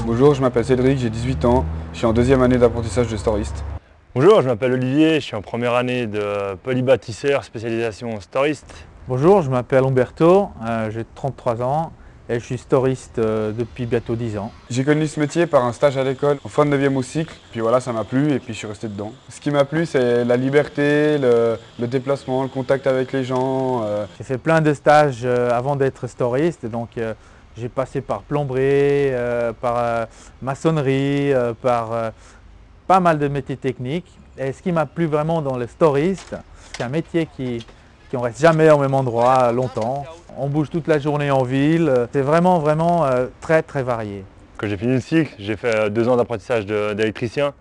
Bonjour, je m'appelle Cédric, j'ai 18 ans, je suis en deuxième année d'apprentissage de storiste. Bonjour, je m'appelle Olivier, je suis en première année de polybâtisseur spécialisation storiste. Bonjour, je m'appelle Umberto, j'ai 33 ans et je suis storiste depuis bientôt 10 ans. J'ai connu ce métier par un stage à l'école, en fin de 9e au cycle, puis voilà, ça m'a plu et puis je suis resté dedans. Ce qui m'a plu, c'est la liberté, le déplacement, le contact avec les gens. J'ai fait plein de stages avant d'être storiste, donc j'ai passé par plomberie, par maçonnerie, par pas mal de métiers techniques. Et ce qui m'a plu vraiment dans le storiste, c'est un métier qui ne reste jamais au même endroit longtemps. On bouge toute la journée en ville, c'est vraiment très varié. Quand j'ai fini le cycle, j'ai fait 2 ans d'apprentissage d'électricien.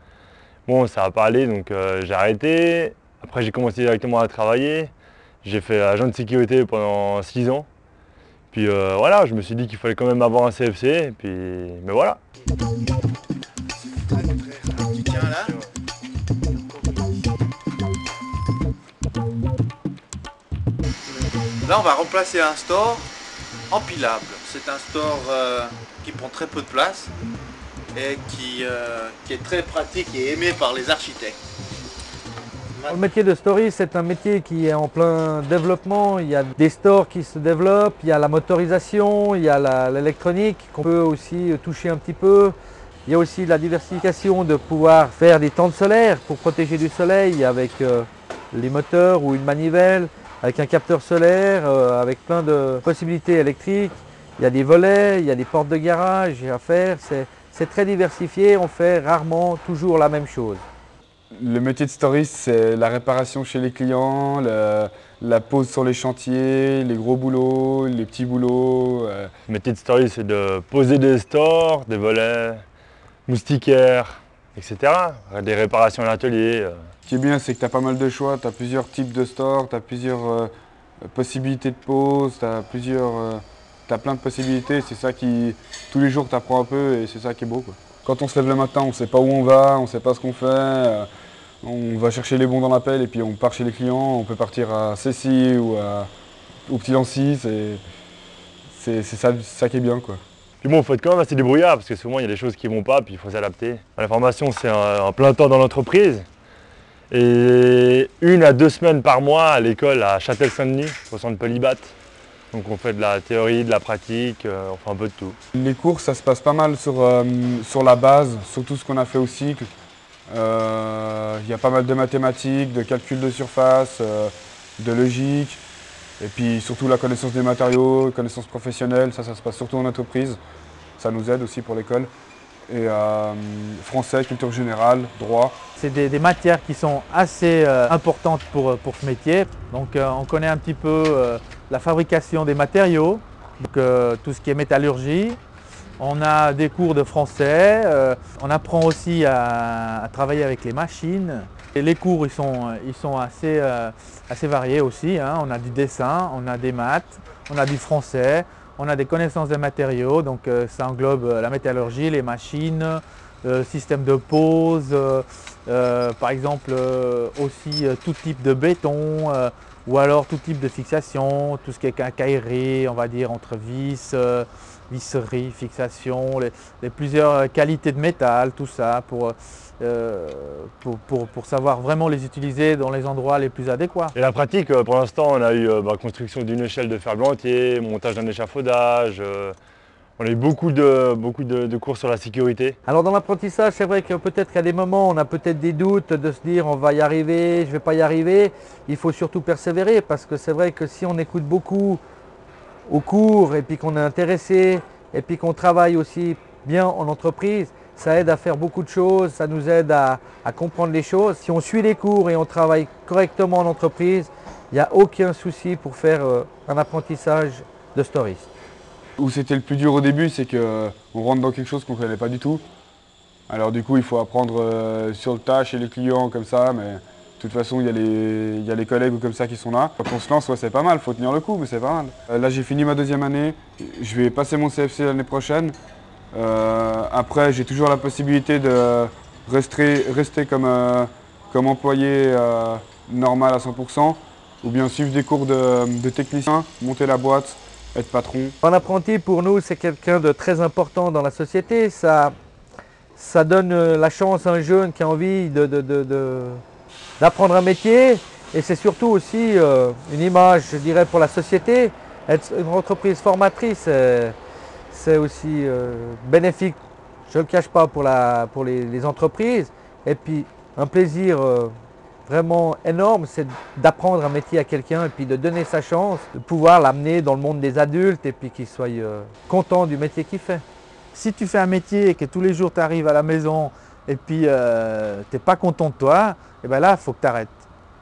Bon, ça n'a pas allé, donc j'ai arrêté. Après, j'ai commencé directement à travailler. J'ai fait agent de sécurité pendant 6 ans. Puis voilà, je me suis dit qu'il fallait quand même avoir un CFC, et puis mais voilà. Tu tiens là. Là, on va remplacer un store empilable. C'est un store qui prend très peu de place et qui est très pratique et aimé par les architectes. Le métier de storiste, c'est un métier qui est en plein développement. Il y a des stores qui se développent, il y a la motorisation, il y a l'électronique qu'on peut aussi toucher un petit peu. Il y a aussi la diversification de pouvoir faire des tentes solaires pour protéger du soleil avec les moteurs ou une manivelle, avec un capteur solaire, avec plein de possibilités électriques. Il y a des volets, il y a des portes de garage à faire. C'est très diversifié, on fait rarement toujours la même chose. Le métier de storiste, c'est la réparation chez les clients, la pose sur les chantiers, les gros boulots, les petits boulots. Le métier de storiste, c'est de poser des stores, des volets, moustiquaires, etc. Des réparations à l'atelier. Ce qui est bien, c'est que tu as pas mal de choix, tu as plusieurs types de stores, tu as plusieurs possibilités de pose, tu as plein de possibilités. C'est ça qui, tous les jours, tu apprends un peu et c'est ça qui est beau, quoi. Quand on se lève le matin, on ne sait pas où on va, on ne sait pas ce qu'on fait. On va chercher les bons dans l'appel et puis on part chez les clients. On peut partir à Cessy ou au Petit Lancy. C'est ça qui est bien, quoi. Puis bon, il faut être quand même assez débrouillard parce que souvent il y a des choses qui ne vont pas, puis il faut s'adapter. La formation, c'est un plein temps dans l'entreprise. Et 1 à 2 semaines par mois à l'école à Châtel-Saint-Denis, au centre Polybat. Donc on fait de la théorie, de la pratique, on fait un peu de tout. Les cours, ça se passe pas mal sur la base, sur tout ce qu'on a fait au cycle. Il y a pas mal de mathématiques, de calcul de surface, de logique. Et puis surtout la connaissance des matériaux, connaissance professionnelle, ça se passe surtout en entreprise. Ça nous aide aussi pour l'école. Et français, culture générale, droit. C'est des matières qui sont assez importantes pour ce métier. Donc on connaît un petit peu la fabrication des matériaux, donc, tout ce qui est métallurgie. On a des cours de français, on apprend aussi à travailler avec les machines. Et les cours ils sont assez variés aussi, hein. On a du dessin, on a des maths, on a du français, on a des connaissances des matériaux, donc ça englobe la métallurgie, les machines, système de pose, par exemple aussi tout type de béton ou alors tout type de fixation, tout ce qui est quincaillerie, on va dire entre vis, visserie, fixation, les plusieurs qualités de métal, tout ça pour savoir vraiment les utiliser dans les endroits les plus adéquats. Et la pratique, pour l'instant, on a eu construction d'une échelle de fer-blanc entier, montage d'un échafaudage. On a eu beaucoup de cours sur la sécurité. Alors dans l'apprentissage, c'est vrai que peut-être qu'à des moments, on a peut-être des doutes de se dire on va y arriver, je ne vais pas y arriver. Il faut surtout persévérer parce que c'est vrai que si on écoute beaucoup au cours et puis qu'on est intéressé et puis qu'on travaille aussi bien en entreprise, ça aide à faire beaucoup de choses, ça nous aide à comprendre les choses. Si on suit les cours et on travaille correctement en entreprise, il n'y a aucun souci pour faire un apprentissage de storiste. Où c'était le plus dur au début, c'est qu'on rentre dans quelque chose qu'on ne connaît pas du tout. Alors du coup, il faut apprendre sur le tas chez les clients comme ça, mais de toute façon, il y a les collègues comme ça qui sont là. Quand on se lance, ouais, c'est pas mal, il faut tenir le coup, mais c'est pas mal. Là, j'ai fini ma deuxième année, je vais passer mon CFC l'année prochaine. Après, j'ai toujours la possibilité de rester comme employé normal à 100%, ou bien suivre des cours de technicien, monter la boîte, être patron. Un apprenti, pour nous, c'est quelqu'un de très important dans la société. Ça donne la chance à un jeune qui a envie d'apprendre un métier. Et c'est surtout aussi une image, je dirais, pour la société. Être une entreprise formatrice, c'est aussi bénéfique, je ne le cache pas, pour les entreprises. Et puis, un plaisir vraiment énorme, c'est d'apprendre un métier à quelqu'un et puis de donner sa chance, de pouvoir l'amener dans le monde des adultes et puis qu'il soit content du métier qu'il fait. Si tu fais un métier et que tous les jours tu arrives à la maison et puis tu n'es pas content de toi, et bien là, il faut que tu arrêtes.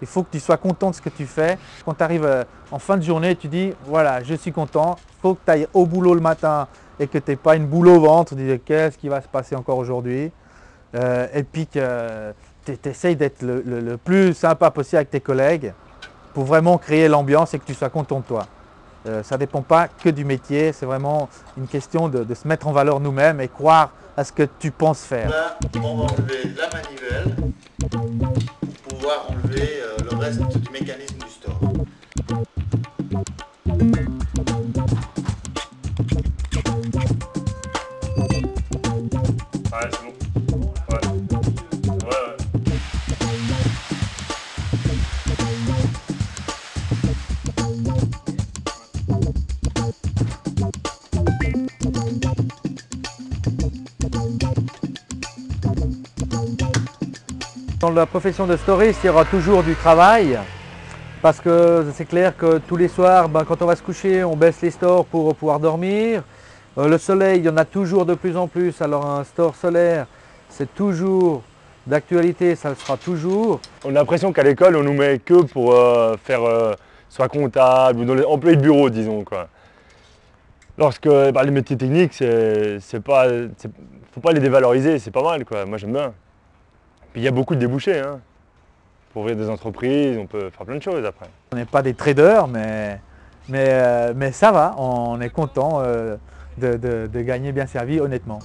Il faut que tu sois content de ce que tu fais. Quand tu arrives en fin de journée, tu dis voilà, je suis content. Il faut que tu ailles au boulot le matin et que tu n'aies pas une boule au ventre. Tu dis qu'est-ce qui va se passer encore aujourd'hui, et puis que tu essayes d'être le plus sympa possible avec tes collègues pour vraiment créer l'ambiance et que tu sois content de toi. Ça ne dépend pas que du métier, c'est vraiment une question de se mettre en valeur nous-mêmes et croire à ce que tu penses faire. Là, on va enlever la manivelle pour pouvoir enlever le reste du mécanisme du store. Ouais, c'est bon. Ouais. Ouais. Dans la profession de storiste, il y aura toujours du travail parce que c'est clair que tous les soirs, quand on va se coucher, on baisse les stores pour pouvoir dormir. Le soleil, il y en a toujours de plus en plus, alors un store solaire, c'est toujours d'actualité, ça le sera toujours. On a l'impression qu'à l'école, on nous met que pour faire soit comptable ou dans les employés de bureau, disons, quoi. Lorsque les métiers techniques, faut pas les dévaloriser, c'est pas mal, quoi. Moi, j'aime bien. Puis il y a beaucoup de débouchés, hein. Pour ouvrir des entreprises, on peut faire plein de choses après. On n'est pas des traders, mais ça va, on est content de gagner bien servi, honnêtement.